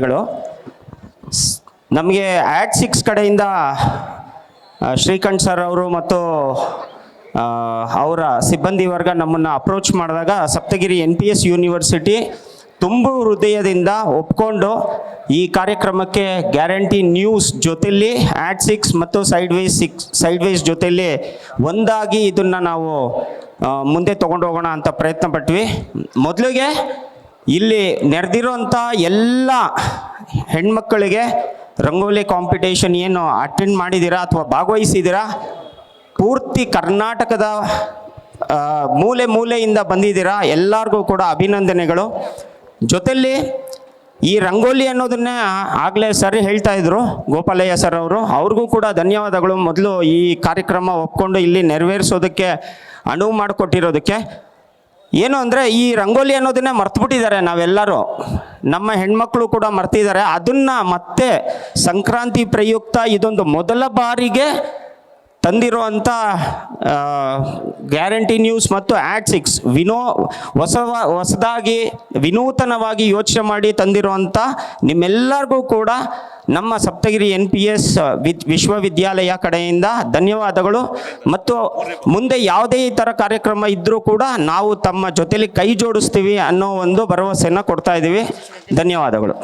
ಗಳು ನಮಗೆ AD6 ಕಡೆಯಿಂದ ಶ್ರೀಕಂಠ್ ಸರ್ ಅವರು ಮತ್ತು ಅವರ ಸಿಬ್ಬಂದಿ ವರ್ಗ ನಮ್ಮನ್ನು ಅಪ್ರೋಚ್ ಮಾಡಿದಾಗ ಸಪ್ತಗಿರಿ NPS ಯೂನಿವರ್ಸಿಟಿ ತುಂಬು ಹೃದಯದಿಂದ ಒಪ್ಕೊಂಡು ಈ ಕಾರ್ಯಕ್ರಮಕ್ಕೆ ಗ್ಯಾರಂಟಿ ನ್ಯೂಸ್ ಜೊತೆಯಲ್ಲಿ AD6 ಮತ್ತು ಸೈಡ್ವೇಸ್ ಜೊತೆಯಲ್ಲಿ ಒಂದಾಗಿ ಇದನ್ನು ನಾವು ಮುಂದೆ ತಗೊಂಡು ಹೋಗೋಣ ಅಂತ ಪ್ರಯತ್ನ ಪಟ್ವಿ. ಮೊದಲಿಗೆ ಇಲ್ಲಿ ನೆರೆದಿರೋಂಥ ಎಲ್ಲ ಹೆಣ್ಮಕ್ಕಳಿಗೆ ರಂಗೋಲಿ ಕಾಂಪಿಟೇಷನ್ ಏನು ಅಟೆಂಡ್ ಮಾಡಿದ್ದೀರಾ ಅಥವಾ ಭಾಗವಹಿಸಿದ್ದೀರಾ, ಪೂರ್ತಿ ಕರ್ನಾಟಕದ ಮೂಲೆ ಮೂಲೆಯಿಂದ ಬಂದಿದ್ದೀರಾ, ಎಲ್ಲರಿಗೂ ಕೂಡ ಅಭಿನಂದನೆಗಳು. ಜೊತೆಯಲ್ಲಿ ಈ ರಂಗೋಲಿ ಅನ್ನೋದನ್ನೇ ಆಗಲೇ ಸರ್ ಹೇಳ್ತಾ ಇದ್ರು, ಗೋಪಾಲಯ್ಯ ಸರ್ ಅವರು, ಅವ್ರಿಗೂ ಕೂಡ ಧನ್ಯವಾದಗಳು. ಮೊದಲು ಈ ಕಾರ್ಯಕ್ರಮ ಒಪ್ಕೊಂಡು ಇಲ್ಲಿ ನೆರವೇರಿಸೋದಕ್ಕೆ ಅನುವು ಮಾಡಿಕೊಟ್ಟಿರೋದಕ್ಕೆ. ಏನು ಅಂದರೆ ಈ ರಂಗೋಲಿ ಅನ್ನೋದನ್ನೇ ಮರ್ತುಬಿಟ್ಟಿದ್ದಾರೆ ನಾವೆಲ್ಲರೂ, ನಮ್ಮ ಹೆಣ್ಮಕ್ಳು ಕೂಡ ಮರ್ತಿದ್ದಾರೆ. ಅದನ್ನು ಮತ್ತೆ ಸಂಕ್ರಾಂತಿ ಪ್ರಯುಕ್ತ ಇದೊಂದು ಮೊದಲ ಬಾರಿಗೆ ತಂದಿರುವಂಥ ಗ್ಯಾರಂಟಿ ನ್ಯೂಸ್ ಮತ್ತು AD6 ಹೊಸದಾಗಿ ವಿನೂತನವಾಗಿ ಯೋಚನೆ ಮಾಡಿ ತಂದಿರುವಂಥ ನಿಮ್ಮೆಲ್ಲರಿಗೂ ಕೂಡ ನಮ್ಮ ಸಪ್ತಗಿರಿ NPS ವಿಶ್ವವಿದ್ಯಾಲಯ ಕಡೆಯಿಂದ ಧನ್ಯವಾದಗಳು. ಮತ್ತು ಮುಂದೆ ಯಾವುದೇ ಈ ಥರ ಕಾರ್ಯಕ್ರಮ ಇದ್ದರೂ ಕೂಡ ನಾವು ತಮ್ಮ ಜೊತೆಲಿ ಕೈ ಜೋಡಿಸ್ತೀವಿ ಅನ್ನೋ ಒಂದು ಭರವಸೆಯನ್ನು ಕೊಡ್ತಾ ಇದ್ದೀವಿ. ಧನ್ಯವಾದಗಳು.